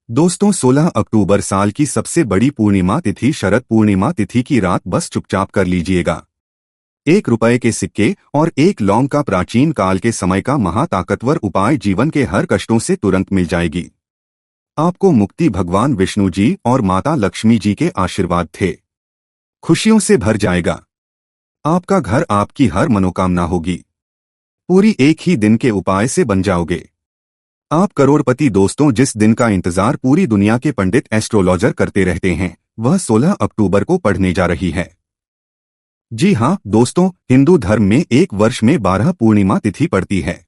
दोस्तों 16 अक्टूबर साल की सबसे बड़ी पूर्णिमा तिथि शरद पूर्णिमा तिथि की रात बस चुपचाप कर लीजिएगा। 1 रुपए के सिक्के और 1 लौंग का प्राचीन काल के समय का महाताकतवर उपाय जीवन के हर कष्टों से तुरंत मिल जाएगी। आपको मुक्ति भगवान विष्णु जी और माता लक्ष्मी जी के आशीर्वाद थे। खुशियों से भर जाएगा। आपका घर आपकी हर मनोकामना होगी पूरी एक ही दिन के उपाय से बन जाओगे। आप करोड़पति। दोस्तों जिस दिन का इंतजार पूरी दुनिया के पंडित एस्ट्रोलॉजर करते रहते हैं वह 16 अक्टूबर को पड़ने जा रही है। जी हाँ दोस्तों, हिंदू धर्म में एक वर्ष में 12 पूर्णिमा तिथि पड़ती है।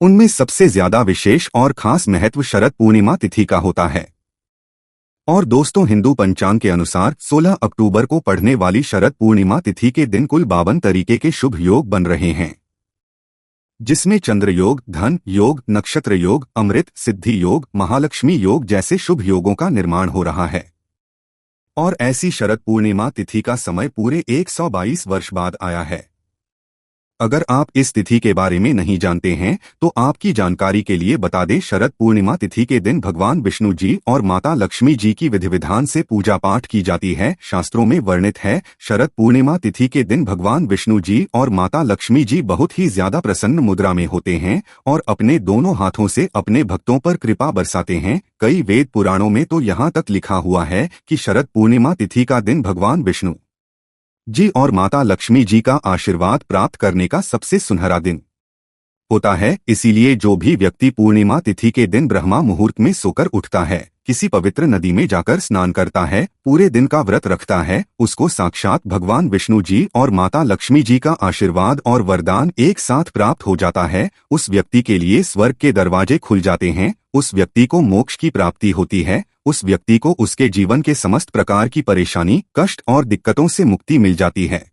उनमें सबसे ज्यादा विशेष और खास महत्व शरद पूर्णिमा तिथि का होता है। और दोस्तों हिंदू पंचांग के अनुसार 16 अक्टूबर को पड़ने वाली शरद पूर्णिमा तिथि के दिन कुल 52 तरीके के शुभ योग बन रहे हैं, जिसमें चंद्र योग, धन योग, नक्षत्र योग, अमृत सिद्धि योग, महालक्ष्मी योग जैसे शुभ योगों का निर्माण हो रहा है। और ऐसी शरद पूर्णिमा तिथि का समय पूरे 122 वर्ष बाद आया है। अगर आप इस तिथि के बारे में नहीं जानते हैं तो आपकी जानकारी के लिए बता दें, शरद पूर्णिमा तिथि के दिन भगवान विष्णु जी और माता लक्ष्मी जी की विधि विधान से पूजा पाठ की जाती है। शास्त्रों में वर्णित है, शरद पूर्णिमा तिथि के दिन भगवान विष्णु जी और माता लक्ष्मी जी बहुत ही ज्यादा प्रसन्न मुद्रा में होते हैं और अपने दोनों हाथों से अपने भक्तों पर कृपा बरसाते हैं। कई वेद पुराणों में तो यहाँ तक लिखा हुआ है कि शरद पूर्णिमा तिथि का दिन भगवान विष्णु जी और माता लक्ष्मी जी का आशीर्वाद प्राप्त करने का सबसे सुनहरा दिन होता है। इसीलिए जो भी व्यक्ति पूर्णिमा तिथि के दिन ब्रह्मा मुहूर्त में सोकर उठता है, किसी पवित्र नदी में जाकर स्नान करता है, पूरे दिन का व्रत रखता है, उसको साक्षात भगवान विष्णु जी और माता लक्ष्मी जी का आशीर्वाद और वरदान एक साथ प्राप्त हो जाता है। उस व्यक्ति के लिए स्वर्ग के दरवाजे खुल जाते हैं, उस व्यक्ति को मोक्ष की प्राप्ति होती है, उस व्यक्ति को उसके जीवन के समस्त प्रकार की परेशानी, कष्ट और दिक्कतों से मुक्ति मिल जाती है।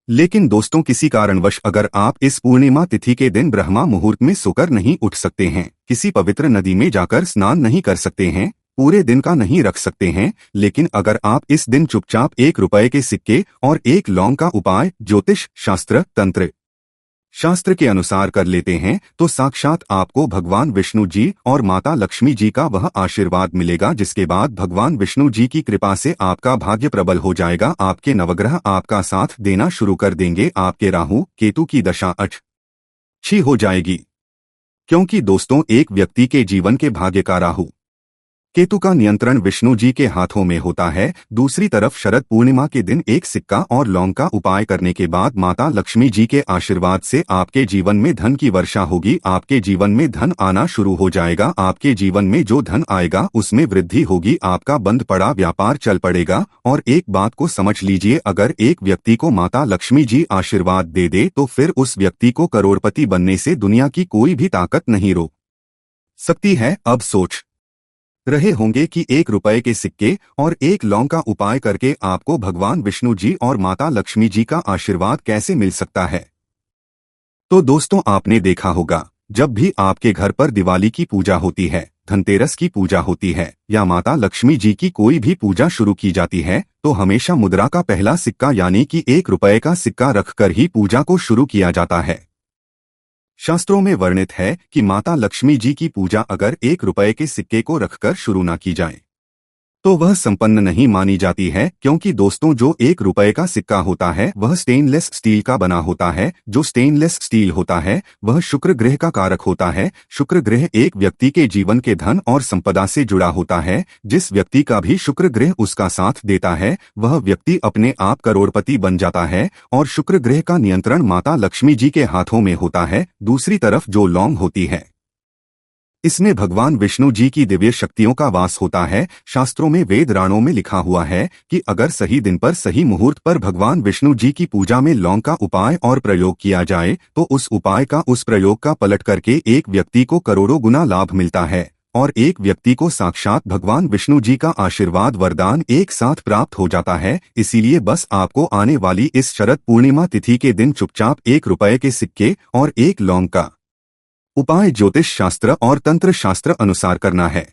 लेकिन दोस्तों किसी कारणवश अगर आप इस पूर्णिमा तिथि के दिन ब्रह्मा मुहूर्त में सोकर नहीं उठ सकते हैं, किसी पवित्र नदी में जाकर स्नान नहीं कर सकते हैं, पूरे दिन का नहीं रख सकते हैं, लेकिन अगर आप इस दिन चुपचाप 1 रुपए के सिक्के और 1 लौंग का उपाय ज्योतिष शास्त्र तंत्र शास्त्र के अनुसार कर लेते हैं तो साक्षात आपको भगवान विष्णु जी और माता लक्ष्मी जी का वह आशीर्वाद मिलेगा, जिसके बाद भगवान विष्णु जी की कृपा से आपका भाग्य प्रबल हो जाएगा। आपके नवग्रह आपका साथ देना शुरू कर देंगे। आपके राहु केतु की दशा अच्छी हो जाएगी, क्योंकि दोस्तों एक व्यक्ति के जीवन के भाग्य का राहु केतु का नियंत्रण विष्णु जी के हाथों में होता है। दूसरी तरफ शरद पूर्णिमा के दिन 1 सिक्का और लौंग का उपाय करने के बाद माता लक्ष्मी जी के आशीर्वाद से आपके जीवन में धन की वर्षा होगी। आपके जीवन में धन आना शुरू हो जाएगा। आपके जीवन में जो धन आएगा उसमें वृद्धि होगी। आपका बंद पड़ा व्यापार चल पड़ेगा। और एक बात को समझ लीजिए, अगर एक व्यक्ति को माता लक्ष्मी जी आशीर्वाद दे दे तो फिर उस व्यक्ति को करोड़पति बनने से दुनिया की कोई भी ताकत नहीं रोक सकती है। अब सोच रहे होंगे कि 1 रुपए के सिक्के और 1 लौंग का उपाय करके आपको भगवान विष्णु जी और माता लक्ष्मी जी का आशीर्वाद कैसे मिल सकता है। तो दोस्तों आपने देखा होगा, जब भी आपके घर पर दिवाली की पूजा होती है, धनतेरस की पूजा होती है या माता लक्ष्मी जी की कोई भी पूजा शुरू की जाती है तो हमेशा मुद्रा का पहला सिक्का यानी कि 1 रुपए का सिक्का रखकर ही पूजा को शुरू किया जाता है। शास्त्रों में वर्णित है कि माता लक्ष्मी जी की पूजा अगर 1 रुपए के सिक्के को रखकर शुरू ना की जाए तो वह संपन्न नहीं मानी जाती है, क्योंकि दोस्तों जो 1 रुपए का सिक्का होता है वह स्टेनलेस स्टील का बना होता है। जो स्टेनलेस स्टील होता है वह शुक्र ग्रह का कारक होता है। शुक्र ग्रह एक व्यक्ति के जीवन के धन और संपदा से जुड़ा होता है। जिस व्यक्ति का भी शुक्र ग्रह उसका साथ देता है वह व्यक्ति अपने आप करोड़पति बन जाता है। और शुक्र ग्रह का नियंत्रण माता लक्ष्मी जी के हाथों में होता है। दूसरी तरफ जो लौंग होती है इसमें भगवान विष्णु जी की दिव्य शक्तियों का वास होता है। शास्त्रों में वेद राणों में लिखा हुआ है कि अगर सही दिन पर सही मुहूर्त पर भगवान विष्णु जी की पूजा में लौंग का उपाय और प्रयोग किया जाए तो उस उपाय का उस प्रयोग का पलट करके एक व्यक्ति को करोड़ों गुना लाभ मिलता है और एक व्यक्ति को साक्षात भगवान विष्णु जी का आशीर्वाद वरदान एक साथ प्राप्त हो जाता है। इसीलिए बस आपको आने वाली इस शरद पूर्णिमा तिथि के दिन चुपचाप 1 रुपए के सिक्के और 1 लौंग का उपाय ज्योतिष शास्त्र और तंत्र शास्त्र अनुसार करना है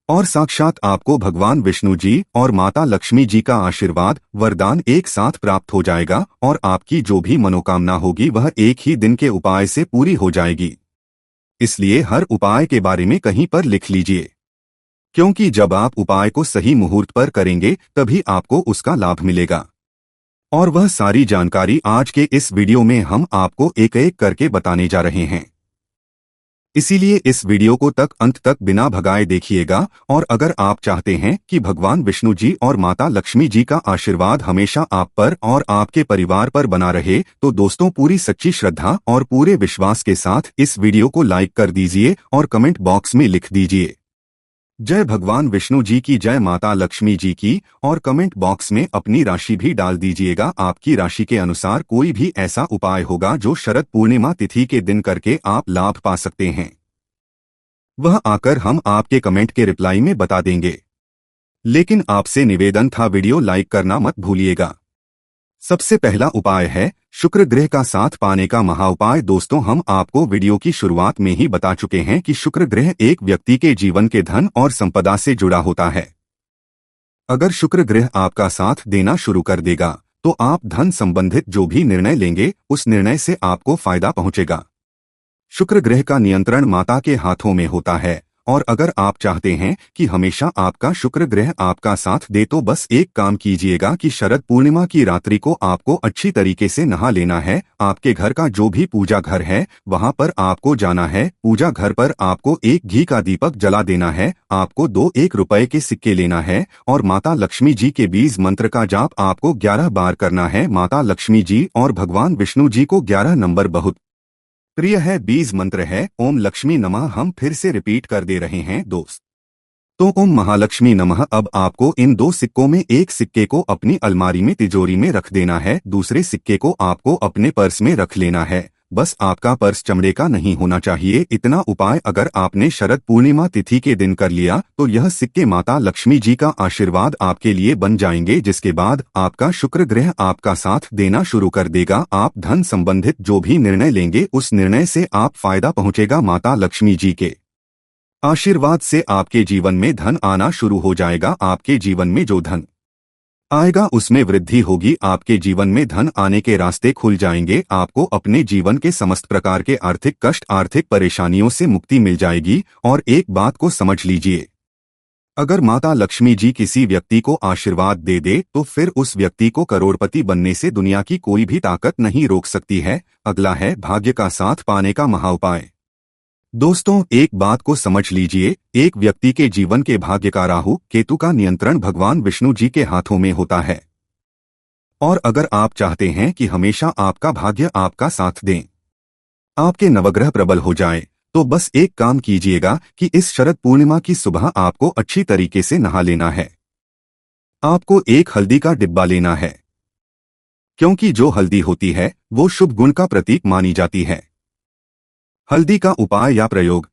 और साक्षात आपको भगवान विष्णु जी और माता लक्ष्मी जी का आशीर्वाद वरदान एक साथ प्राप्त हो जाएगा और आपकी जो भी मनोकामना होगी वह एक ही दिन के उपाय से पूरी हो जाएगी। इसलिए हर उपाय के बारे में कहीं पर लिख लीजिए, क्योंकि जब आप उपाय को सही मुहूर्त पर करेंगे तभी आपको उसका लाभ मिलेगा। और वह सारी जानकारी आज के इस वीडियो में हम आपको एक एक करके बताने जा रहे हैं। इसीलिए इस वीडियो को अंत तक बिना भगाए देखिएगा। और अगर आप चाहते हैं कि भगवान विष्णु जी और माता लक्ष्मी जी का आशीर्वाद हमेशा आप पर और आपके परिवार पर बना रहे, तो दोस्तों पूरी सच्ची श्रद्धा और पूरे विश्वास के साथ इस वीडियो को लाइक कर दीजिए और कमेंट बॉक्स में लिख दीजिए जय भगवान विष्णु जी की, जय माता लक्ष्मी जी की, और कमेंट बॉक्स में अपनी राशि भी डाल दीजिएगा। आपकी राशि के अनुसार कोई भी ऐसा उपाय होगा जो शरद पूर्णिमा तिथि के दिन करके आप लाभ पा सकते हैं, वह आकर हम आपके कमेंट के रिप्लाई में बता देंगे। लेकिन आपसे निवेदन था, वीडियो लाइक करना मत भूलिएगा। सबसे पहला उपाय है शुक्र ग्रह का साथ पाने का महा उपाय। दोस्तों, हम आपको वीडियो की शुरुआत में ही बता चुके हैं कि शुक्र ग्रह एक व्यक्ति के जीवन के धन और संपदा से जुड़ा होता है। अगर शुक्र ग्रह आपका साथ देना शुरू कर देगा तो आप धन संबंधित जो भी निर्णय लेंगे उस निर्णय से आपको फायदा पहुंचेगा। शुक्र ग्रह का नियंत्रण माता के हाथों में होता है, और अगर आप चाहते हैं कि हमेशा आपका शुक्र ग्रह आपका साथ दे तो बस एक काम कीजिएगा कि शरद पूर्णिमा की रात्रि को आपको अच्छी तरीके से नहा लेना है। आपके घर का जो भी पूजा घर है वहां पर आपको जाना है। पूजा घर पर आपको एक घी का दीपक जला देना है। आपको 2 1 रुपए के सिक्के लेना है और माता लक्ष्मी जी के बीज मंत्र का जाप आपको 11 बार करना है। माता लक्ष्मी जी और भगवान विष्णु जी को 11 नंबर बहुत प्रिय है। बीज मंत्र है ओम लक्ष्मी नमः। हम फिर से रिपीट कर दे रहे हैं दोस्त, तो ओम महालक्ष्मी नमः। अब आपको इन 2 सिक्कों में एक सिक्के को अपनी अलमारी में तिजोरी में रख देना है, दूसरे सिक्के को आपको अपने पर्स में रख लेना है। बस आपका पर्स चमड़े का नहीं होना चाहिए। इतना उपाय अगर आपने शरद पूर्णिमा तिथि के दिन कर लिया तो यह सिक्के माता लक्ष्मी जी का आशीर्वाद आपके लिए बन जाएंगे, जिसके बाद आपका शुक्र ग्रह आपका साथ देना शुरू कर देगा। आप धन संबंधित जो भी निर्णय लेंगे उस निर्णय से आप फायदा पहुंचेगा। माता लक्ष्मी जी के आशीर्वाद से आपके जीवन में धन आना शुरू हो जाएगा। आपके जीवन में जो धन आएगा उसमें वृद्धि होगी। आपके जीवन में धन आने के रास्ते खुल जाएंगे। आपको अपने जीवन के समस्त प्रकार के आर्थिक कष्ट, आर्थिक परेशानियों से मुक्ति मिल जाएगी। और एक बात को समझ लीजिए, अगर माता लक्ष्मी जी किसी व्यक्ति को आशीर्वाद दे दे तो फिर उस व्यक्ति को करोड़पति बनने से दुनिया की कोई भी ताकत नहीं रोक सकती है। अगला है भाग्य का साथ पाने का महा उपाय। दोस्तों, एक बात को समझ लीजिए, एक व्यक्ति के जीवन के भाग्य का राहु केतु का नियंत्रण भगवान विष्णु जी के हाथों में होता है। और अगर आप चाहते हैं कि हमेशा आपका भाग्य आपका साथ दें, आपके नवग्रह प्रबल हो जाए, तो बस एक काम कीजिएगा कि इस शरद पूर्णिमा की सुबह आपको अच्छी तरीके से नहा लेना है। आपको एक हल्दी का डिब्बा लेना है, क्योंकि जो हल्दी होती है वो शुभ गुण का प्रतीक मानी जाती है। हल्दी का उपाय या प्रयोग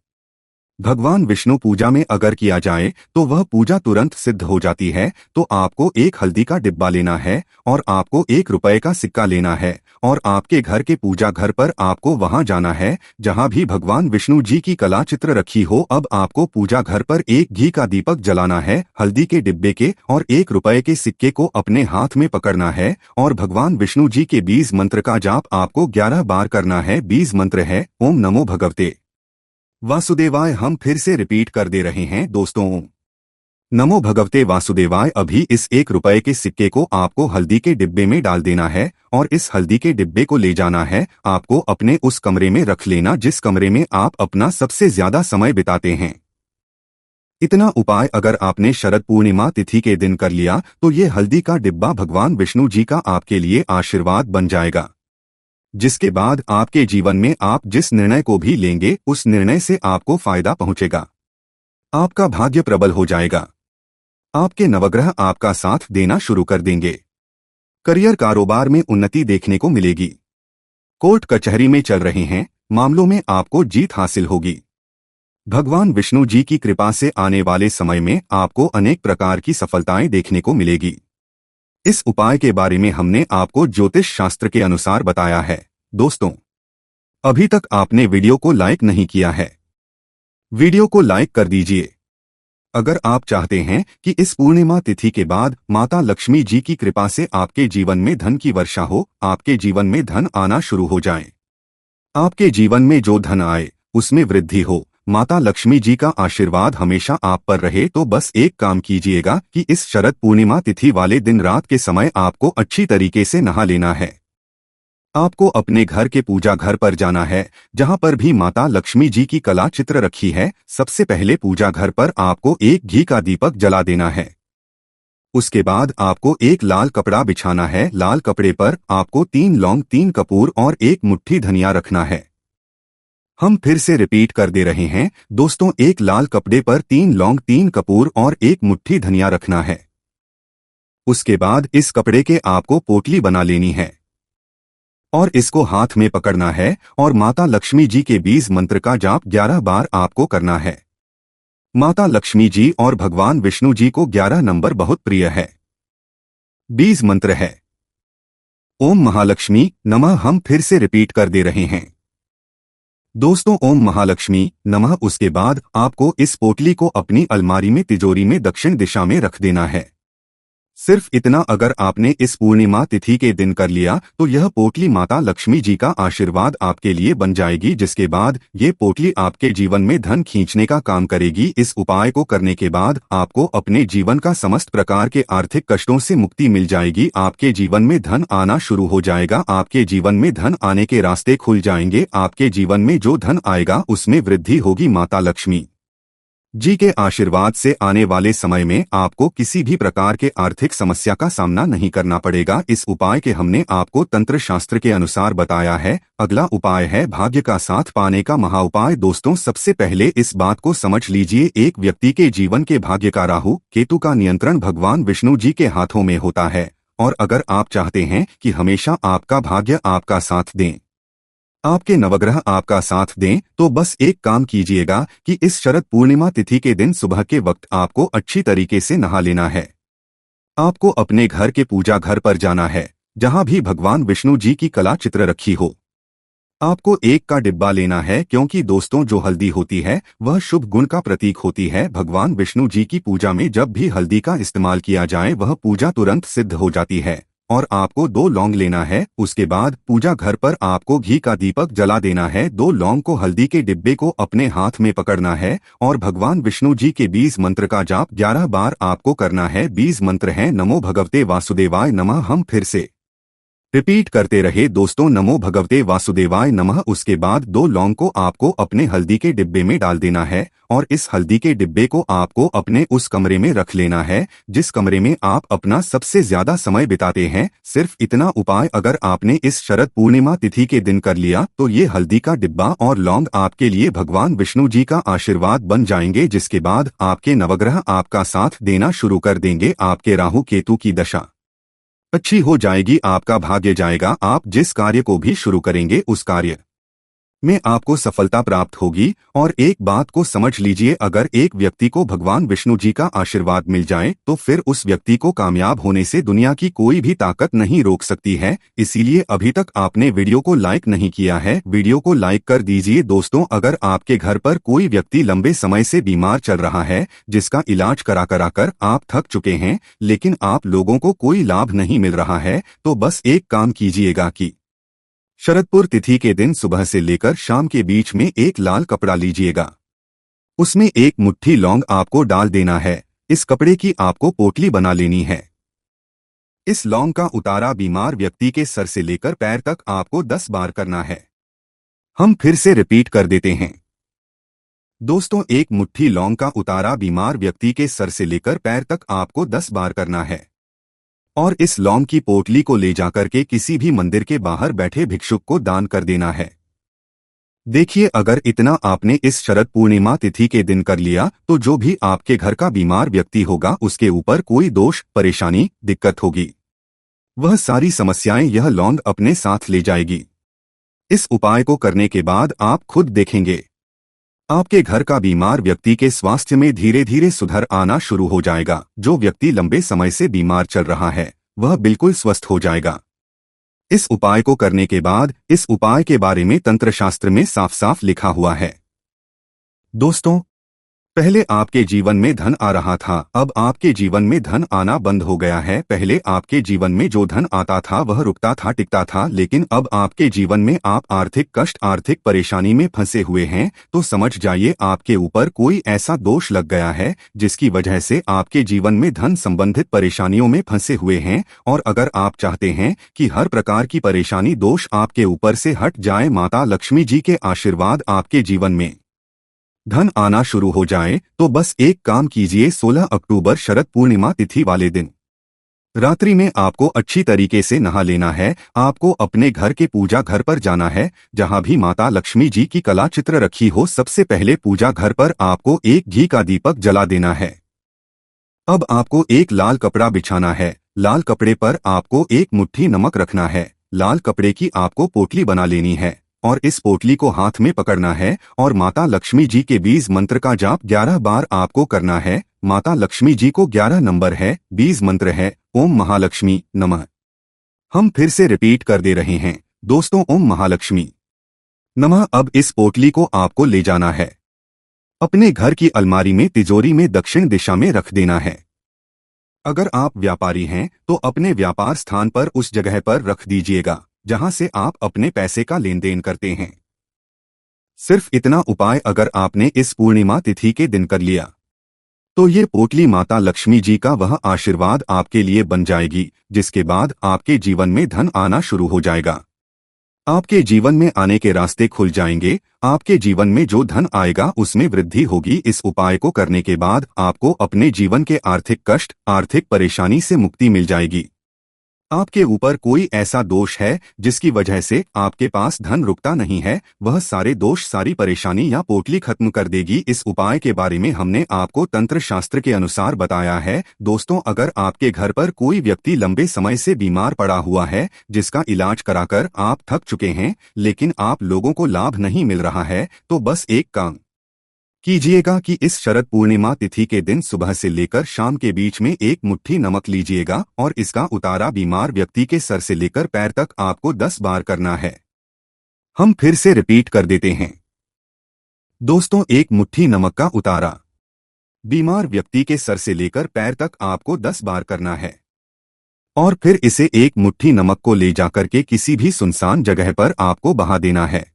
भगवान विष्णु पूजा में अगर किया जाए तो वह पूजा तुरंत सिद्ध हो जाती है। तो आपको एक हल्दी का डिब्बा लेना है और आपको 1 रुपए का सिक्का लेना है और आपके घर के पूजा घर पर आपको वहां जाना है जहां भी भगवान विष्णु जी की कला चित्र रखी हो। अब आपको पूजा घर पर एक घी का दीपक जलाना है, हल्दी के डिब्बे के और 1 रुपए के सिक्के को अपने हाथ में पकड़ना है और भगवान विष्णु जी के बीज मंत्र का जाप आपको 11 बार करना है। बीज मंत्र है ओम नमो भगवते वासुदेवाय। हम फिर से रिपीट कर दे रहे हैं दोस्तों, ओम नमो भगवते वासुदेवाय। अभी इस 1 रुपए के सिक्के को आपको हल्दी के डिब्बे में डाल देना है और इस हल्दी के डिब्बे को ले जाना है। आपको अपने उस कमरे में रख लेना जिस कमरे में आप अपना सबसे ज्यादा समय बिताते हैं। इतना उपाय अगर आपने शरद पूर्णिमा तिथि के दिन कर लिया तो ये हल्दी का डिब्बा भगवान विष्णु जी का आपके लिए आशीर्वाद बन जाएगा, जिसके बाद आपके जीवन में आप जिस निर्णय को भी लेंगे उस निर्णय से आपको फायदा पहुंचेगा। आपका भाग्य प्रबल हो जाएगा। आपके नवग्रह आपका साथ देना शुरू कर देंगे। करियर कारोबार में उन्नति देखने को मिलेगी। कोर्ट कचहरी में चल रहे हैं मामलों में आपको जीत हासिल होगी। भगवान विष्णु जी की कृपा से आने वाले समय में आपको अनेक प्रकार की सफलताएं देखने को मिलेगी। इस उपाय के बारे में हमने आपको ज्योतिष शास्त्र के अनुसार बताया है। दोस्तों, अभी तक आपने वीडियो को लाइक नहीं किया है, वीडियो को लाइक कर दीजिए। अगर आप चाहते हैं कि इस पूर्णिमा तिथि के बाद माता लक्ष्मी जी की कृपा से आपके जीवन में धन की वर्षा हो, आपके जीवन में धन आना शुरू हो जाए, आपके जीवन में जो धन आए उसमें वृद्धि हो, माता लक्ष्मी जी का आशीर्वाद हमेशा आप पर रहे, तो बस एक काम कीजिएगा कि इस शरद पूर्णिमा तिथि वाले दिन रात के समय आपको अच्छी तरीके से नहा लेना है। आपको अपने घर के पूजा घर पर जाना है, जहां पर भी माता लक्ष्मी जी की कला चित्र रखी है। सबसे पहले पूजा घर पर आपको एक घी का दीपक जला देना है। उसके बाद आपको एक लाल कपड़ा बिछाना है। लाल कपड़े पर आपको 3 लौंग, 3 कपूर और 1 मुट्ठी धनिया रखना है। हम फिर से रिपीट कर दे रहे हैं दोस्तों, एक लाल कपड़े पर 3 लौंग, 3 कपूर और 1 मुट्ठी धनिया रखना है। उसके बाद इस कपड़े के आपको पोटली बना लेनी है और इसको हाथ में पकड़ना है और माता लक्ष्मी जी के बीज मंत्र का जाप 11 बार आपको करना है। माता लक्ष्मी जी और भगवान विष्णु जी को 11 नंबर बहुत प्रिय है। बीज मंत्र है ओम महालक्ष्मी नमः। हम फिर से रिपीट कर दे रहे हैं दोस्तों, ओम महालक्ष्मी नमः। उसके बाद आपको इस पोटली को अपनी अलमारी में तिजोरी में दक्षिण दिशा में रख देना है। सिर्फ इतना अगर आपने इस पूर्णिमा तिथि के दिन कर लिया तो यह पोटली माता लक्ष्मी जी का आशीर्वाद आपके लिए बन जाएगी, जिसके बाद ये पोटली आपके जीवन में धन खींचने का काम करेगी। इस उपाय को करने के बाद आपको अपने जीवन का समस्त प्रकार के आर्थिक कष्टों से मुक्ति मिल जाएगी। आपके जीवन में धन आना शुरू हो जाएगा। आपके जीवन में धन आने के रास्ते खुल जाएंगे। आपके जीवन में जो धन आएगा उसमें वृद्धि होगी। माता लक्ष्मी जी के आशीर्वाद से आने वाले समय में आपको किसी भी प्रकार के आर्थिक समस्या का सामना नहीं करना पड़ेगा। इस उपाय के हमने आपको तंत्र शास्त्र के अनुसार बताया है। अगला उपाय है भाग्य का साथ पाने का महाउपाय। दोस्तों, सबसे पहले इस बात को समझ लीजिए, एक व्यक्ति के जीवन के भाग्य का राहु केतु का नियंत्रण भगवान विष्णु जी के हाथों में होता है। और अगर आप चाहते हैं कि हमेशा आपका भाग्य आपका साथ दें, आपके नवग्रह आपका साथ दें, तो बस एक काम कीजिएगा कि इस शरद पूर्णिमा तिथि के दिन सुबह के वक्त आपको अच्छी तरीके से नहा लेना है। आपको अपने घर के पूजा घर पर जाना है, जहां भी भगवान विष्णु जी की कला चित्र रखी हो। आपको एक का डिब्बा लेना है, क्योंकि दोस्तों जो हल्दी होती है वह शुभ गुण का प्रतीक होती है। भगवान विष्णु जी की पूजा में जब भी हल्दी का इस्तेमाल किया जाए वह पूजा तुरंत सिद्ध हो जाती है। और आपको 2 लौंग लेना है। उसके बाद पूजा घर पर आपको घी का दीपक जला देना है। 2 लौंग को हल्दी के डिब्बे को अपने हाथ में पकड़ना है और भगवान विष्णु जी के बीज मंत्र का जाप 11 बार आपको करना है। बीज मंत्र है नमो भगवते वासुदेवाय नमः। हम फिर से रिपीट करते रहे दोस्तों, नमो भगवते वासुदेवाय नमः। उसके बाद 2 लौंग को आपको अपने हल्दी के डिब्बे में डाल देना है और इस हल्दी के डिब्बे को आपको अपने उस कमरे में रख लेना है जिस कमरे में आप अपना सबसे ज्यादा समय बिताते हैं। सिर्फ इतना उपाय अगर आपने इस शरद पूर्णिमा तिथि के दिन कर लिया तो ये हल्दी का डिब्बा और लौंग आपके लिए भगवान विष्णु जी का आशीर्वाद बन जाएंगे, जिसके बाद आपके नवग्रह आपका साथ देना शुरू कर देंगे। आपके राहु केतु की दशा अच्छी हो जाएगी, आपका भाग्य जाएगा। आप जिस कार्य को भी शुरू करेंगे उस कार्य में आपको सफलता प्राप्त होगी। और एक बात को समझ लीजिए, अगर एक व्यक्ति को भगवान विष्णु जी का आशीर्वाद मिल जाए तो फिर उस व्यक्ति को कामयाब होने से दुनिया की कोई भी ताकत नहीं रोक सकती है। इसीलिए अभी तक आपने वीडियो को लाइक नहीं किया है, वीडियो को लाइक कर दीजिए। दोस्तों, अगर आपके घर पर कोई व्यक्ति लंबे समय से बीमार चल रहा है, जिसका इलाज करा कर आप थक चुके हैं, लेकिन आप लोगों को कोई लाभ नहीं मिल रहा है, तो बस एक काम कीजिएगा कि शरदपुर तिथि के दिन सुबह से लेकर शाम के बीच में एक लाल कपड़ा लीजिएगा। उसमें 1 मुट्ठी लौंग आपको डाल देना है। इस कपड़े की आपको पोटली बना लेनी है। इस लौंग का उतारा बीमार व्यक्ति के सर से लेकर पैर तक आपको 10 बार करना है। हम फिर से रिपीट कर देते हैं दोस्तों, 1 मुट्ठी लौंग का उतारा बीमार व्यक्ति के सर से लेकर पैर तक आपको 10 बार करना है और इस लौंग की पोटली को ले जाकर के किसी भी मंदिर के बाहर बैठे भिक्षुक को दान कर देना है। देखिए, अगर इतना आपने इस शरद पूर्णिमा तिथि के दिन कर लिया तो जो भी आपके घर का बीमार व्यक्ति होगा उसके ऊपर कोई दोष, परेशानी, दिक्कत होगी, वह सारी समस्याएं यह लौंग अपने साथ ले जाएगी। इस उपाय को करने के बाद आप खुद देखेंगे आपके घर का बीमार व्यक्ति के स्वास्थ्य में धीरे धीरे सुधार आना शुरू हो जाएगा। जो व्यक्ति लंबे समय से बीमार चल रहा है वह बिल्कुल स्वस्थ हो जाएगा। इस उपाय को करने के बाद इस उपाय के बारे में तंत्र शास्त्र में साफ साफ लिखा हुआ है दोस्तों, पहले आपके जीवन में धन आ रहा था, अब आपके जीवन में धन आना बंद हो गया है। पहले आपके जीवन में जो धन आता था वह रुकता था, टिकता था, लेकिन अब आपके जीवन में आप आर्थिक कष्ट, आर्थिक परेशानी में फंसे हुए हैं। तो समझ जाइए आपके ऊपर कोई ऐसा दोष लग गया है जिसकी वजह से आपके जीवन में धन संबंधित परेशानियों में फंसे हुए हैं। और अगर आप चाहते हैं कि हर प्रकार की परेशानी, दोष आपके ऊपर से हट जाए, माता लक्ष्मी जी के आशीर्वाद आपके जीवन में धन आना शुरू हो जाए, तो बस एक काम कीजिए। 16 अक्टूबर शरद पूर्णिमा तिथि वाले दिन रात्रि में आपको अच्छी तरीके से नहा लेना है। आपको अपने घर के पूजा घर पर जाना है, जहां भी माता लक्ष्मी जी की कला चित्र रखी हो। सबसे पहले पूजा घर पर आपको एक घी का दीपक जला देना है। अब आपको एक लाल कपड़ा बिछाना है। लाल कपड़े पर आपको एक मुट्ठी नमक रखना है। लाल कपड़े की आपको पोटली बना लेनी है और इस पोटली को हाथ में पकड़ना है और माता लक्ष्मी जी के 20 मंत्र का जाप 11 बार आपको करना है। माता लक्ष्मी जी को 11 नंबर है, 20 मंत्र है, ओम महालक्ष्मी नमः। हम फिर से रिपीट कर दे रहे हैं दोस्तों, ओम महालक्ष्मी नमः। अब इस पोटली को आपको ले जाना है, अपने घर की अलमारी में, तिजोरी में दक्षिण दिशा में रख देना है। अगर आप व्यापारी हैं तो अपने व्यापार स्थान पर उस जगह पर रख दीजिएगा जहां से आप अपने पैसे का लेन देन करते हैं। सिर्फ इतना उपाय अगर आपने इस पूर्णिमा तिथि के दिन कर लिया तो ये पोटली माता लक्ष्मी जी का वह आशीर्वाद आपके लिए बन जाएगी, जिसके बाद आपके जीवन में धन आना शुरू हो जाएगा। आपके जीवन में आने के रास्ते खुल जाएंगे। आपके जीवन में जो धन आएगा उसमें वृद्धि होगी। इस उपाय को करने के बाद आपको अपने जीवन के आर्थिक कष्ट, आर्थिक परेशानी से मुक्ति मिल जाएगी। आपके ऊपर कोई ऐसा दोष है जिसकी वजह से आपके पास धन रुकता नहीं है, वह सारे दोष, सारी परेशानी या पोटली खत्म कर देगी। इस उपाय के बारे में हमने आपको तंत्र शास्त्र के अनुसार बताया है। दोस्तों, अगर आपके घर पर कोई व्यक्ति लंबे समय से बीमार पड़ा हुआ है, जिसका इलाज कराकर आप थक चुके हैं, लेकिन आप लोगों को लाभ नहीं मिल रहा है, तो बस एक काम कीजिएगा कि इस शरद पूर्णिमा तिथि के दिन सुबह से लेकर शाम के बीच में एक मुट्ठी नमक लीजिएगा और इसका उतारा बीमार व्यक्ति के सर से लेकर पैर तक आपको 10 बार करना है। हम फिर से रिपीट कर देते हैं दोस्तों, एक मुट्ठी नमक का उतारा बीमार व्यक्ति के सर से लेकर पैर तक आपको 10 बार करना है और फिर इसे एक मुट्ठी नमक को ले जाकर के किसी भी सुनसान जगह पर आपको बहा देना है।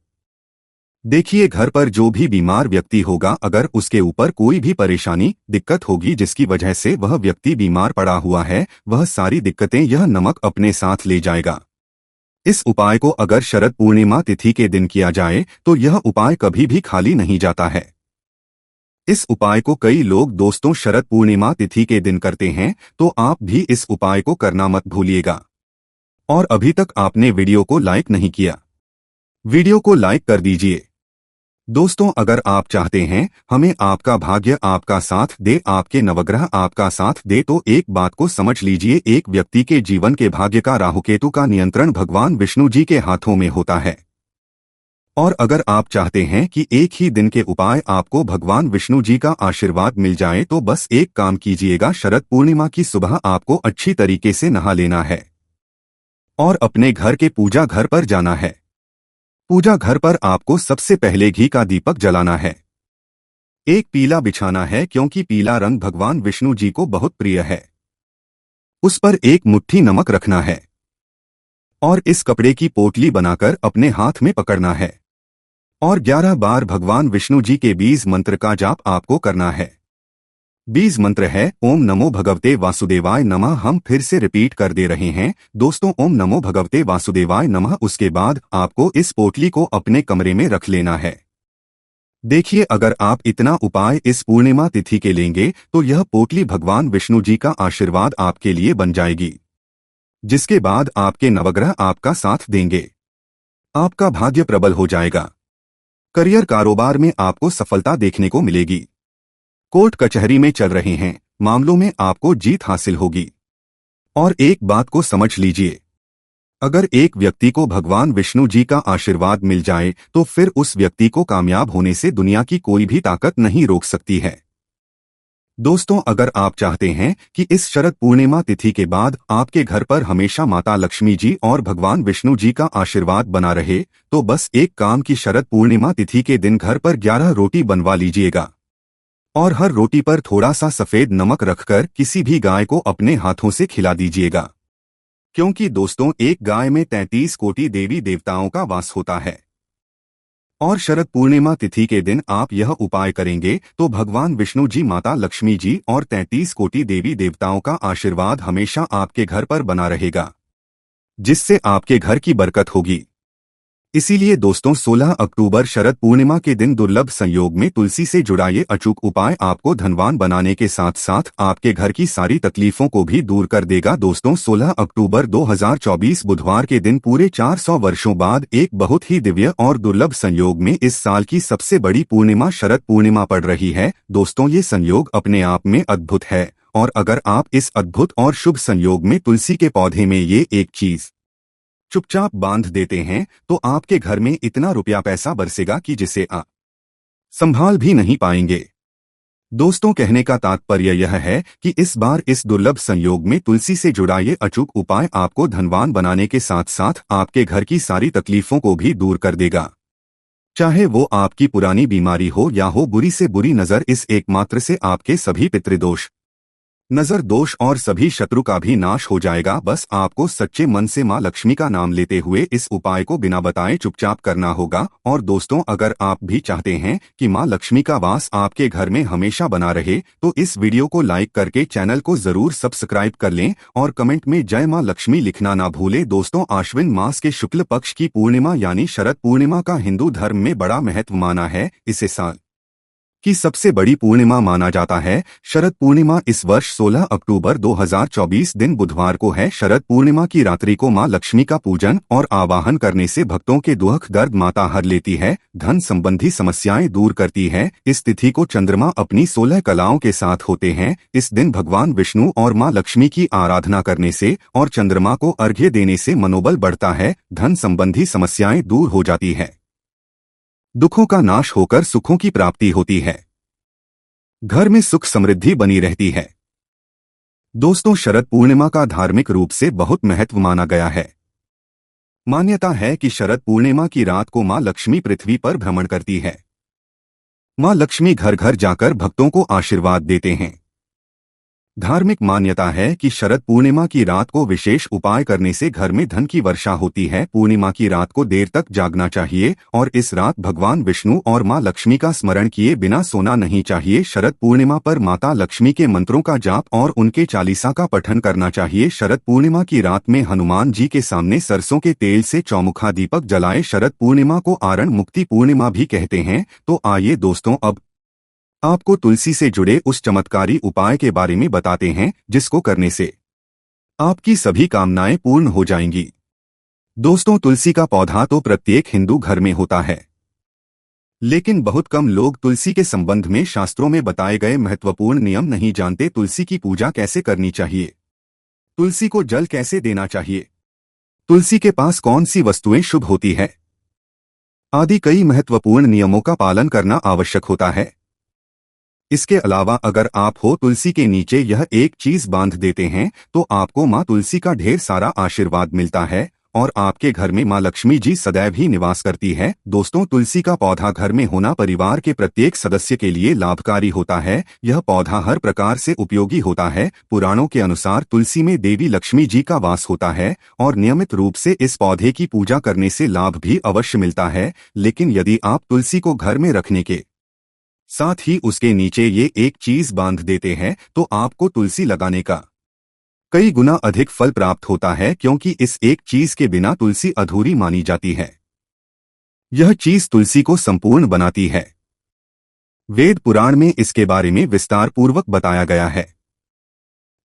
देखिए, घर पर जो भी बीमार व्यक्ति होगा, अगर उसके ऊपर कोई भी परेशानी, दिक्कत होगी जिसकी वजह से वह व्यक्ति बीमार पड़ा हुआ है, वह सारी दिक्कतें यह नमक अपने साथ ले जाएगा। इस उपाय को अगर शरद पूर्णिमा तिथि के दिन किया जाए तो यह उपाय कभी भी खाली नहीं जाता है। इस उपाय को कई लोग दोस्तों शरद पूर्णिमा तिथि के दिन करते हैं, तो आप भी इस उपाय को करना मत भूलिएगा। और अभी तक आपने वीडियो को लाइक नहीं किया, वीडियो को लाइक कर दीजिए। दोस्तों, अगर आप चाहते हैं हमें आपका भाग्य आपका साथ दे, आपके नवग्रह आपका साथ दे, तो एक बात को समझ लीजिए, एक व्यक्ति के जीवन के भाग्य का, राहुकेतु का नियंत्रण भगवान विष्णु जी के हाथों में होता है। और अगर आप चाहते हैं कि एक ही दिन के उपाय आपको भगवान विष्णु जी का आशीर्वाद मिल जाए, तो बस एक काम कीजिएगा, शरद पूर्णिमा की सुबह आपको अच्छी तरीके से नहा लेना है और अपने घर के पूजा घर पर जाना है। पूजा घर पर आपको सबसे पहले घी का दीपक जलाना है। एक पीला बिछाना है, क्योंकि पीला रंग भगवान विष्णु जी को बहुत प्रिय है। उस पर एक मुट्ठी नमक रखना है और इस कपड़े की पोटली बनाकर अपने हाथ में पकड़ना है और 11 बार भगवान विष्णु जी के 20 मंत्र का जाप आपको करना है। 20 मंत्र है ओम नमो भगवते वासुदेवाय नमः। हम फिर से रिपीट कर दे रहे हैं दोस्तों, ओम नमो भगवते वासुदेवाय नमः। उसके बाद आपको इस पोटली को अपने कमरे में रख लेना है। देखिए, अगर आप इतना उपाय इस पूर्णिमा तिथि के लेंगे तो यह पोटली भगवान विष्णु जी का आशीर्वाद आपके लिए बन जाएगी, जिसके बाद आपके नवग्रह आपका साथ देंगे। आपका भाग्य प्रबल हो जाएगा। करियर, कारोबार में आपको सफलता देखने को मिलेगी। कोर्ट कचहरी में चल रहे हैं मामलों में आपको जीत हासिल होगी। और एक बात को समझ लीजिए, अगर एक व्यक्ति को भगवान विष्णु जी का आशीर्वाद मिल जाए तो फिर उस व्यक्ति को कामयाब होने से दुनिया की कोई भी ताकत नहीं रोक सकती है। दोस्तों, अगर आप चाहते हैं कि इस शरद पूर्णिमा तिथि के बाद आपके घर पर हमेशा माता लक्ष्मी जी और भगवान विष्णु जी का आशीर्वाद बना रहे, तो बस एक काम की शरद पूर्णिमा तिथि के दिन घर पर 11 रोटी बनवा लीजिएगा और हर रोटी पर थोड़ा सा सफेद नमक रखकर किसी भी गाय को अपने हाथों से खिला दीजिएगा, क्योंकि दोस्तों एक गाय में 33 कोटि देवी देवताओं का वास होता है। और शरद पूर्णिमा तिथि के दिन आप यह उपाय करेंगे तो भगवान विष्णु जी, माता लक्ष्मी जी और 33 कोटि देवी देवताओं का आशीर्वाद हमेशा आपके घर पर बना रहेगा, जिससे आपके घर की बरकत होगी। इसीलिए दोस्तों 16 अक्टूबर शरद पूर्णिमा के दिन दुर्लभ संयोग में तुलसी से जुड़ा ये अचूक उपाय आपको धनवान बनाने के साथ साथ आपके घर की सारी तकलीफों को भी दूर कर देगा। दोस्तों 16 अक्टूबर 2024 बुधवार के दिन पूरे 400 वर्षों बाद एक बहुत ही दिव्य और दुर्लभ संयोग में इस साल की सबसे बड़ी पूर्णिमा शरद पूर्णिमा पड़ रही है। दोस्तों ये संयोग अपने आप में अद्भुत है, और अगर आप इस अद्भुत और शुभ संयोग में तुलसी के पौधे में ये एक चीज चुपचाप बांध देते हैं तो आपके घर में इतना रुपया पैसा बरसेगा कि जिसे आप संभाल भी नहीं पाएंगे। दोस्तों कहने का तात्पर्य यह है कि इस बार इस दुर्लभ संयोग में तुलसी से जुड़ा ये अचूक उपाय आपको धनवान बनाने के साथ साथ आपके घर की सारी तकलीफों को भी दूर कर देगा। चाहे वो आपकी पुरानी बीमारी हो या हो बुरी से बुरी नजर, इस एकमात्र से आपके सभी पितृदोष, नजर दोष और सभी शत्रु का भी नाश हो जाएगा। बस आपको सच्चे मन से मां लक्ष्मी का नाम लेते हुए इस उपाय को बिना बताए चुपचाप करना होगा। और दोस्तों अगर आप भी चाहते हैं कि मां लक्ष्मी का वास आपके घर में हमेशा बना रहे तो इस वीडियो को लाइक करके चैनल को जरूर सब्सक्राइब कर लें और कमेंट में जय मां लक्ष्मी लिखना ना भूलें। दोस्तों आश्विन मास के शुक्ल पक्ष की पूर्णिमा यानी शरद पूर्णिमा का हिंदू धर्म में बड़ा महत्व माना है। इसे साल की सबसे बड़ी पूर्णिमा माना जाता है। शरद पूर्णिमा इस वर्ष 16 अक्टूबर 2024 दिन बुधवार को है। शरद पूर्णिमा की रात्रि को मां लक्ष्मी का पूजन और आवाहन करने से भक्तों के दुख दर्द माता हर लेती है, धन संबंधी समस्याएं दूर करती है। इस तिथि को चंद्रमा अपनी 16 कलाओं के साथ होते हैं। इस दिन भगवान विष्णु और मां लक्ष्मी की आराधना करने से और चंद्रमा को अर्घ्य देने से मनोबल बढ़ता है, धन संबंधी समस्याएं दूर हो जाती है, दुखों का नाश होकर सुखों की प्राप्ति होती है, घर में सुख समृद्धि बनी रहती है। दोस्तों शरद पूर्णिमा का धार्मिक रूप से बहुत महत्व माना गया है। मान्यता है कि शरद पूर्णिमा की रात को मां लक्ष्मी पृथ्वी पर भ्रमण करती है। मां लक्ष्मी घर घर जाकर भक्तों को आशीर्वाद देते हैं। धार्मिक मान्यता है कि शरद पूर्णिमा की रात को विशेष उपाय करने से घर में धन की वर्षा होती है। पूर्णिमा की रात को देर तक जागना चाहिए और इस रात भगवान विष्णु और मां लक्ष्मी का स्मरण किए बिना सोना नहीं चाहिए। शरद पूर्णिमा पर माता लक्ष्मी के मंत्रों का जाप और उनके चालीसा का पठन करना चाहिए। शरद पूर्णिमा की रात में हनुमान जी के सामने सरसों के तेल से चौमुखा दीपक जलाएं। शरद पूर्णिमा को आरण मुक्ति पूर्णिमा भी कहते हैं। तो आइए दोस्तों अब आपको तुलसी से जुड़े उस चमत्कारी उपाय के बारे में बताते हैं जिसको करने से आपकी सभी कामनाएं पूर्ण हो जाएंगी। दोस्तों तुलसी का पौधा तो प्रत्येक हिंदू घर में होता है, लेकिन बहुत कम लोग तुलसी के संबंध में शास्त्रों में बताए गए महत्वपूर्ण नियम नहीं जानते। तुलसी की पूजा कैसे करनी चाहिए, तुलसी को जल कैसे देना चाहिए, तुलसी के पास कौन सी वस्तुएं शुभ होती है आदि कई महत्वपूर्ण नियमों का पालन करना आवश्यक होता है। इसके अलावा अगर आप हो तुलसी के नीचे यह एक चीज बांध देते हैं तो आपको मां तुलसी का ढेर सारा आशीर्वाद मिलता है और आपके घर में मां लक्ष्मी जी सदैव ही निवास करती है। दोस्तों तुलसी का पौधा घर में होना परिवार के प्रत्येक सदस्य के लिए लाभकारी होता है। यह पौधा हर प्रकार से उपयोगी होता है। पुराणों के अनुसार तुलसी में देवी लक्ष्मी जी का वास होता है और नियमित रूप से इस पौधे की पूजा करने से लाभ भी अवश्य मिलता है। लेकिन यदि आप तुलसी को घर में रखने के साथ ही उसके नीचे ये एक चीज बांध देते हैं तो आपको तुलसी लगाने का कई गुना अधिक फल प्राप्त होता है, क्योंकि इस एक चीज के बिना तुलसी अधूरी मानी जाती है। यह चीज तुलसी को संपूर्ण बनाती है। वेद पुराण में इसके बारे में विस्तार पूर्वक बताया गया है।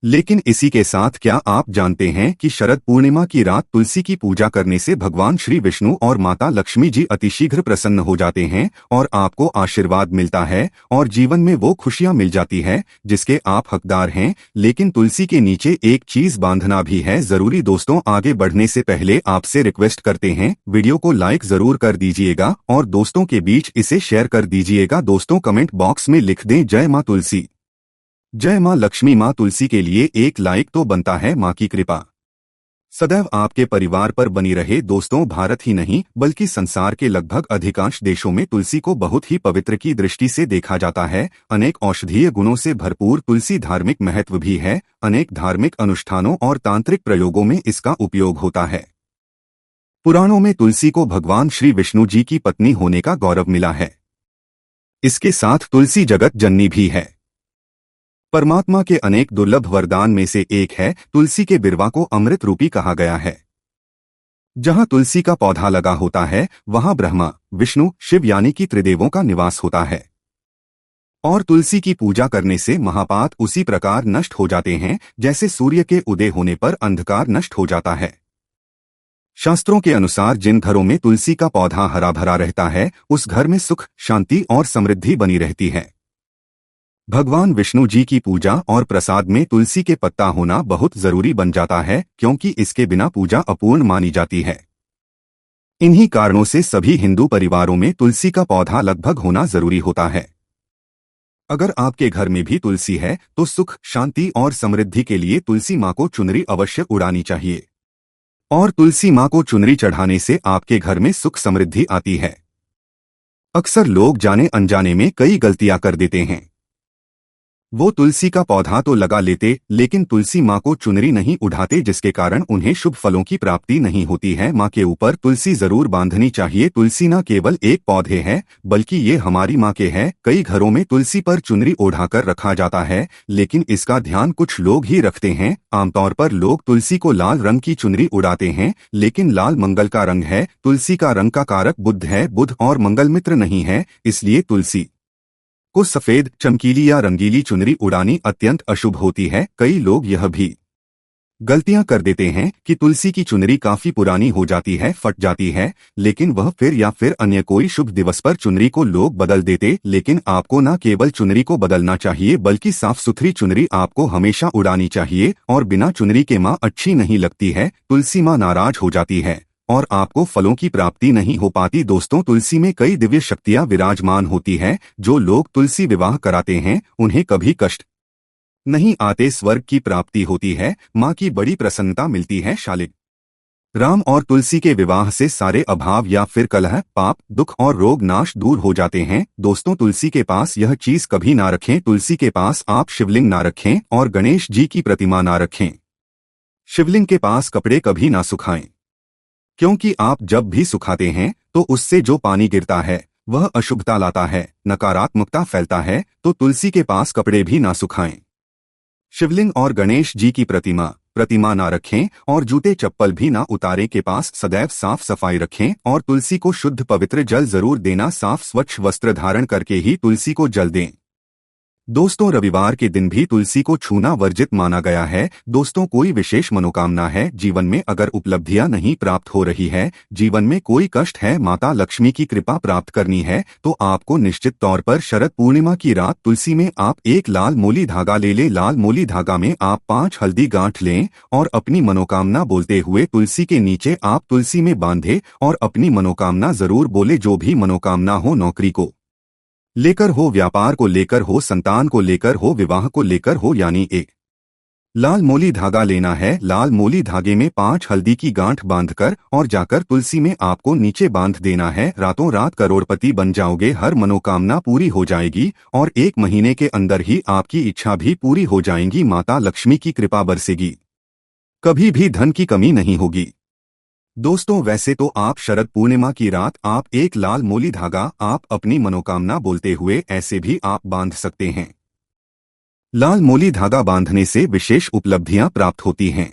लेकिन इसी के साथ क्या आप जानते हैं कि शरद पूर्णिमा की रात तुलसी की पूजा करने से भगवान श्री विष्णु और माता लक्ष्मी जी अतिशीघ्र प्रसन्न हो जाते हैं और आपको आशीर्वाद मिलता है और जीवन में वो खुशियां मिल जाती है जिसके आप हकदार हैं। लेकिन तुलसी के नीचे एक चीज बांधना भी है जरूरी। दोस्तों आगे बढ़ने से पहले आपसे रिक्वेस्ट करते हैं वीडियो को लाइक जरूर कर दीजिएगा और दोस्तों के बीच इसे शेयर कर दीजिएगा। दोस्तों कमेंट बॉक्स में लिख दें जय मां तुलसी, जय मां लक्ष्मी। मां तुलसी के लिए एक लाइक तो बनता है मां की कृपा सदैव आपके परिवार पर बनी रहे। दोस्तों, भारत ही नहीं बल्कि संसार के लगभग अधिकांश देशों में तुलसी को बहुत ही पवित्र की दृष्टि से देखा जाता है। अनेक औषधीय गुणों से भरपूर तुलसी धार्मिक महत्व भी है। अनेक धार्मिक अनुष्ठानों और तांत्रिक प्रयोगों में इसका उपयोग होता है। पुराणों में तुलसी को भगवान श्री विष्णु जी की पत्नी होने का गौरव मिला है। इसके साथ तुलसी जगत जननी भी है। परमात्मा के अनेक दुर्लभ वरदान में से एक है तुलसी के बिरवा को अमृत रूपी कहा गया है। जहां तुलसी का पौधा लगा होता है वहां ब्रह्मा, विष्णु, शिव यानी कि त्रिदेवों का निवास होता है। और तुलसी की पूजा करने से महापात उसी प्रकार नष्ट हो जाते हैं जैसे सूर्य के उदय होने पर अंधकार नष्ट हो जाता है। शास्त्रों के अनुसार जिन घरों में तुलसी का पौधा हरा भरा रहता है उस घर में सुख, शांति और समृद्धि बनी रहती है। भगवान विष्णु जी की पूजा और प्रसाद में तुलसी के पत्ता होना बहुत जरूरी बन जाता है क्योंकि इसके बिना पूजा अपूर्ण मानी जाती है। इन्हीं कारणों से सभी हिंदू परिवारों में तुलसी का पौधा लगभग होना जरूरी होता है। अगर आपके घर में भी तुलसी है तो सुख, शांति और समृद्धि के लिए तुलसी माँ को चुनरी अवश्य उड़ानी चाहिए। और तुलसी माँ को चुनरी चढ़ाने से आपके घर में सुख समृद्धि आती है। अक्सर लोग जाने अनजाने में कई गलतियां कर देते हैं। वो तुलसी का पौधा तो लगा लेते लेकिन तुलसी माँ को चुनरी नहीं उठाते, जिसके कारण उन्हें शुभ फलों की प्राप्ति नहीं होती है। माँ के ऊपर तुलसी जरूर बांधनी चाहिए। तुलसी न केवल एक पौधे है बल्कि ये हमारी माँ के है। कई घरों में तुलसी पर चुनरी ओढ़ाकर रखा जाता है लेकिन इसका ध्यान कुछ लोग ही रखते हैं। आमतौर पर लोग तुलसी को लाल रंग की चुनरी उड़ाते हैं लेकिन लाल मंगल का रंग है। तुलसी का रंग का कारक बुध है। बुध और मंगल मित्र नहीं है, इसलिए तुलसी को सफेद, चमकीली या रंगीली चुनरी उड़ानी अत्यंत अशुभ होती है। कई लोग यह भी गलतियां कर देते हैं कि तुलसी की चुनरी काफी पुरानी हो जाती है, फट जाती है, लेकिन वह फिर अन्य कोई शुभ दिवस पर चुनरी को लोग बदल देते। लेकिन आपको न केवल चुनरी को बदलना चाहिए बल्कि साफ सुथरी चुनरी आपको हमेशा उड़ानी चाहिए। और बिना चुनरी के माँ अच्छी नहीं लगती है, तुलसी माँ नाराज हो जाती है और आपको फलों की प्राप्ति नहीं हो पाती। दोस्तों, तुलसी में कई दिव्य शक्तियां विराजमान होती है। जो लोग तुलसी विवाह कराते हैं उन्हें कभी कष्ट नहीं आते, स्वर्ग की प्राप्ति होती है, माँ की बड़ी प्रसन्नता मिलती है। शालिक राम और तुलसी के विवाह से सारे अभाव या फिर कलह, पाप, दुख और रोग नाश दूर हो जाते हैं। दोस्तों, तुलसी के पास यह चीज कभी ना रखें। तुलसी के पास आप शिवलिंग ना रखें और गणेश जी की प्रतिमा ना रखें। शिवलिंग के पास कपड़े कभी ना सुखाएं क्योंकि आप जब भी सुखाते हैं तो उससे जो पानी गिरता है वह अशुभता लाता है, नकारात्मकता फैलता है। तो तुलसी के पास कपड़े भी ना सुखाएं। शिवलिंग और गणेश जी की प्रतिमा ना रखें और जूते चप्पल भी ना उतारे के पास सदैव साफ सफाई रखें। और तुलसी को शुद्ध पवित्र जल जरूर देना। साफ स्वच्छ वस्त्र धारण करके ही तुलसी को जल दें। दोस्तों, रविवार के दिन भी तुलसी को छूना वर्जित माना गया है। दोस्तों, कोई विशेष मनोकामना है, जीवन में अगर उपलब्धियां नहीं प्राप्त हो रही है, जीवन में कोई कष्ट है, माता लक्ष्मी की कृपा प्राप्त करनी है तो आपको निश्चित तौर पर शरद पूर्णिमा की रात तुलसी में आप एक लाल मोली धागा ले लें। लाल मोली धागा में आप 5 हल्दी गांठ लें और अपनी मनोकामना बोलते हुए तुलसी के नीचे आप तुलसी में बांधे और अपनी मनोकामना जरूर बोले। जो भी मनोकामना हो, नौकरी को लेकर हो, व्यापार को लेकर हो, संतान को लेकर हो, विवाह को लेकर हो, यानी एक लाल मोली धागा लेना है। लाल मोली धागे में 5 हल्दी की गांठ बांधकर और जाकर तुलसी में आपको नीचे बांध देना है। रातों रात करोड़पति बन जाओगे, हर मनोकामना पूरी हो जाएगी और 1 महीने के अंदर ही आपकी इच्छा भी पूरी हो जाएंगी। माता लक्ष्मी की कृपा बरसेगी, कभी भी धन की कमी नहीं होगी। दोस्तों, वैसे तो आप शरद पूर्णिमा की रात आप एक लाल मोली धागा आप अपनी मनोकामना बोलते हुए ऐसे भी आप बांध सकते हैं। लाल मोली धागा बांधने से विशेष उपलब्धियां प्राप्त होती हैं,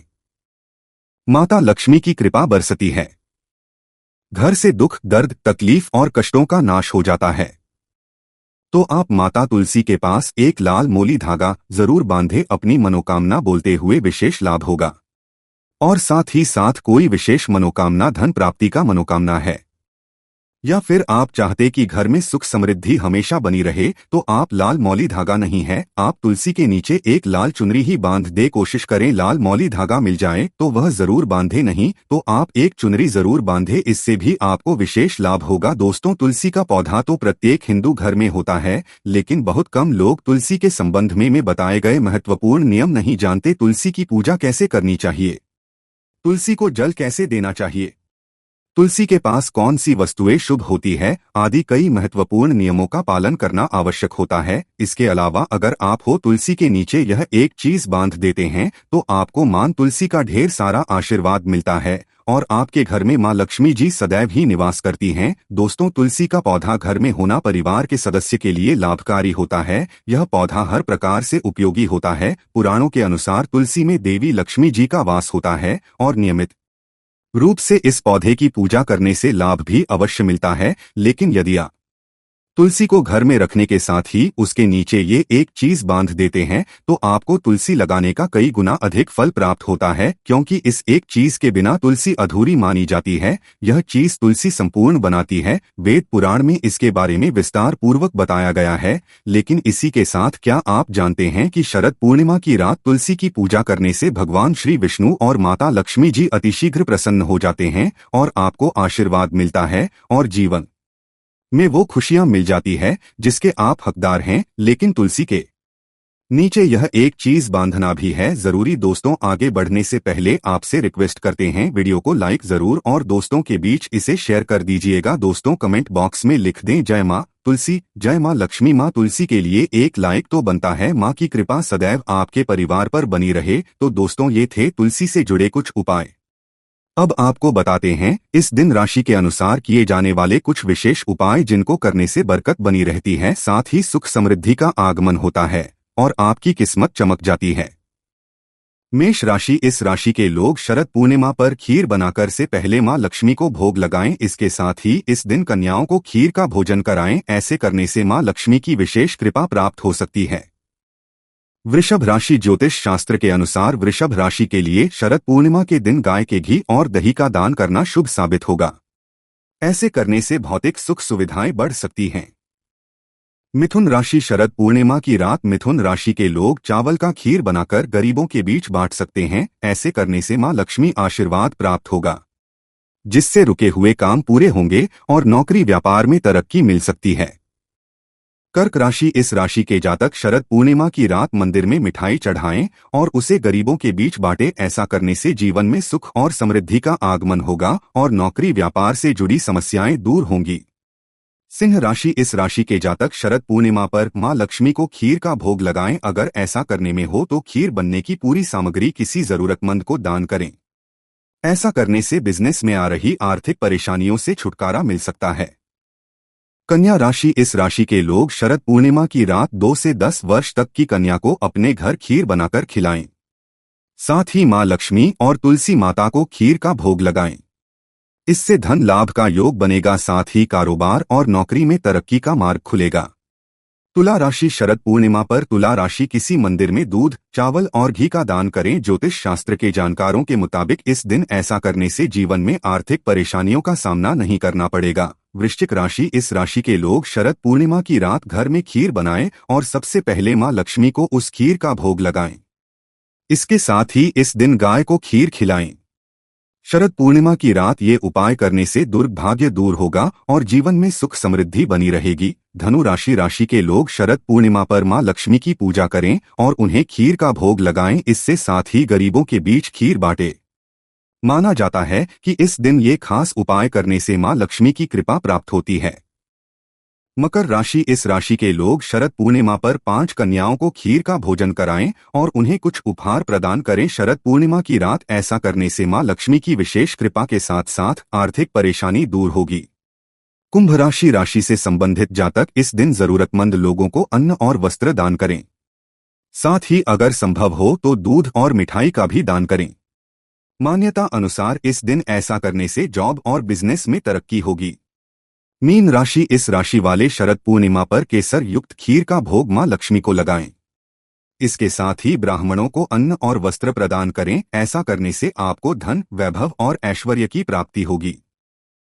माता लक्ष्मी की कृपा बरसती है, घर से दुख, दर्द, तकलीफ और कष्टों का नाश हो जाता है। तो आप माता तुलसी के पास एक लाल मोली धागा जरूर बांधे, अपनी मनोकामना बोलते हुए विशेष लाभ होगा। और साथ ही साथ कोई विशेष मनोकामना, धन प्राप्ति का मनोकामना है या फिर आप चाहते कि घर में सुख समृद्धि हमेशा बनी रहे तो आप लाल मौली धागा नहीं है, आप तुलसी के नीचे एक लाल चुनरी ही बांध दे। कोशिश करें लाल मौली धागा मिल जाए तो वह जरूर बांधे, नहीं तो आप एक चुनरी जरूर बांधे, इससे भी आपको विशेष लाभ होगा। दोस्तों, तुलसी का पौधा तो प्रत्येक हिंदू घर में होता है लेकिन बहुत कम लोग तुलसी के संबंध में बताए गए महत्वपूर्ण नियम नहीं जानते। तुलसी की पूजा कैसे करनी चाहिए तुलसी को जल कैसे देना चाहिए, तुलसी के पास कौन सी वस्तुएं शुभ होती है आदि कई महत्वपूर्ण नियमों का पालन करना आवश्यक होता है। इसके अलावा अगर आप हो तुलसी के नीचे यह एक चीज बांध देते हैं तो आपको मां तुलसी का ढेर सारा आशीर्वाद मिलता है और आपके घर में मां लक्ष्मी जी सदैव ही निवास करती हैं। दोस्तों, तुलसी का पौधा घर में होना परिवार के सदस्य के लिए लाभकारी होता है। यह पौधा हर प्रकार से उपयोगी होता है। पुराणों के अनुसार तुलसी में देवी लक्ष्मी जी का वास होता है और नियमित रूप से इस पौधे की पूजा करने से लाभ भी अवश्य मिलता है। लेकिन यदि आप तुलसी को घर में रखने के साथ ही उसके नीचे ये एक चीज बांध देते हैं तो आपको तुलसी लगाने का कई गुना अधिक फल प्राप्त होता है, क्योंकि इस एक चीज के बिना तुलसी अधूरी मानी जाती है। यह चीज तुलसी संपूर्ण बनाती है। वेद पुराण में इसके बारे में विस्तार पूर्वक बताया गया है। लेकिन इसी के साथ क्या आप जानते हैं कि शरद पूर्णिमा की रात तुलसी की पूजा करने से भगवान श्री विष्णु और माता लक्ष्मी जी अतिशीघ्र प्रसन्न हो जाते हैं और आपको आशीर्वाद मिलता है और जीवन में वो खुशियां मिल जाती है जिसके आप हकदार हैं। लेकिन तुलसी के नीचे यह एक चीज बांधना भी है जरूरी। दोस्तों, आगे बढ़ने से पहले आपसे रिक्वेस्ट करते हैं वीडियो को लाइक जरूर और दोस्तों के बीच इसे शेयर कर दीजिएगा। दोस्तों, कमेंट बॉक्स में लिख दें जय मां तुलसी, जय मां लक्ष्मी। मां तुलसी के लिए एक लाइक तो बनता है। मां की कृपा सदैव आपके परिवार पर बनी रहे। तो दोस्तों, ये थे तुलसी से जुड़े कुछ उपाय। अब आपको बताते हैं इस दिन राशि के अनुसार किए जाने वाले कुछ विशेष उपाय जिनको करने से बरकत बनी रहती है, साथ ही सुख समृद्धि का आगमन होता है और आपकी किस्मत चमक जाती है। मेष राशि। इस राशि के लोग शरद पूर्णिमा पर खीर बनाकर से पहले मां लक्ष्मी को भोग लगाएं। इसके साथ ही इस दिन कन्याओं को खीर का भोजन कराएं। ऐसे करने से मां लक्ष्मी की विशेष कृपा प्राप्त हो सकती है। वृषभ राशि। ज्योतिष शास्त्र के अनुसार वृषभ राशि के लिए शरद पूर्णिमा के दिन गाय के घी और दही का दान करना शुभ साबित होगा। ऐसे करने से भौतिक सुख सुविधाएं बढ़ सकती हैं। मिथुन राशि। शरद पूर्णिमा की रात मिथुन राशि के लोग चावल का खीर बनाकर गरीबों के बीच बांट सकते हैं। ऐसे करने से मां लक्ष्मी आशीर्वाद प्राप्त होगा, जिससे रुके हुए काम पूरे होंगे और नौकरी व्यापार में तरक्की मिल सकती है। कर्क राशि। इस राशि के जातक शरद पूर्णिमा की रात मंदिर में मिठाई चढ़ाएं और उसे गरीबों के बीच बांटें। ऐसा करने से जीवन में सुख और समृद्धि का आगमन होगा और नौकरी व्यापार से जुड़ी समस्याएं दूर होंगी। सिंह राशि। इस राशि के जातक शरद पूर्णिमा पर मां लक्ष्मी को खीर का भोग लगाएं। अगर ऐसा करने में हो तो खीर बनने की पूरी सामग्री किसी जरूरतमंद को दान करें। ऐसा करने से बिजनेस में आ रही आर्थिक परेशानियों से छुटकारा मिल सकता है। कन्या राशि। इस राशि के लोग शरद पूर्णिमा की रात 2 से 10 वर्ष तक की कन्या को अपने घर खीर बनाकर खिलाएं। साथ ही मां लक्ष्मी और तुलसी माता को खीर का भोग लगाएं। इससे धन लाभ का योग बनेगा, साथ ही कारोबार और नौकरी में तरक्की का मार्ग खुलेगा। तुला राशि। शरद पूर्णिमा पर तुला राशि किसी मंदिर में दूध, चावल और घी का दान करें। ज्योतिष शास्त्र के जानकारों के मुताबिक इस दिन ऐसा करने से जीवन में आर्थिक परेशानियों का सामना नहीं करना पड़ेगा। वृश्चिक राशि। इस राशि के लोग शरद पूर्णिमा की रात घर में खीर बनाएं और सबसे पहले मां लक्ष्मी को उस खीर का भोग लगाएं। इसके साथ ही इस दिन गाय को खीर खिलाएं। शरद पूर्णिमा की रात ये उपाय करने से दुर्भाग्य दूर होगा और जीवन में सुख समृद्धि बनी रहेगी। धनु राशि। राशि के लोग शरद पूर्णिमा पर मां लक्ष्मी की पूजा करें और उन्हें खीर का भोग लगाएं। इससे साथ ही गरीबों के बीच खीर बांटें। माना जाता है कि इस दिन ये खास उपाय करने से मां लक्ष्मी की कृपा प्राप्त होती है। मकर राशि। इस राशि के लोग शरद पूर्णिमा पर 5 कन्याओं को खीर का भोजन कराएं और उन्हें कुछ उपहार प्रदान करें। शरद पूर्णिमा की रात ऐसा करने से मां लक्ष्मी की विशेष कृपा के साथ साथ आर्थिक परेशानी दूर होगी। कुंभ राशि। राशि से संबंधित जातक इस दिन जरूरतमंद लोगों को अन्न और वस्त्र दान करें। साथ ही अगर संभव हो तो दूध और मिठाई का भी दान करें। मान्यता अनुसार इस दिन ऐसा करने से जॉब और बिजनेस में तरक्की होगी। मीन राशि। इस राशि वाले शरद पूर्णिमा पर केसर युक्त खीर का भोग मां लक्ष्मी को लगाएं। इसके साथ ही ब्राह्मणों को अन्न और वस्त्र प्रदान करें। ऐसा करने से आपको धन, वैभव और ऐश्वर्य की प्राप्ति होगी।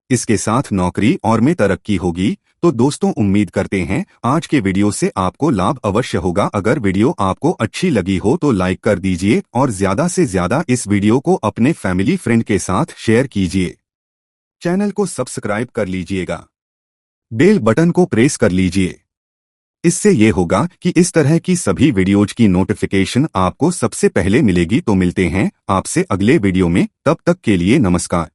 इसके साथ नौकरी और में तरक्की होगी। तो दोस्तों, उम्मीद करते हैं आज के वीडियो से आपको लाभ अवश्य होगा। अगर वीडियो आपको अच्छी लगी हो तो लाइक कर दीजिए और ज्यादा से ज्यादा इस वीडियो को अपने फैमिली फ्रेंड के साथ शेयर कीजिए। चैनल को सब्सक्राइब कर लीजिएगा, बेल बटन को प्रेस कर लीजिए। इससे ये होगा कि इस तरह की सभी वीडियोज की नोटिफिकेशन आपको सबसे पहले मिलेगी। तो मिलते हैं आपसे अगले वीडियो में, तब तक के लिए नमस्कार।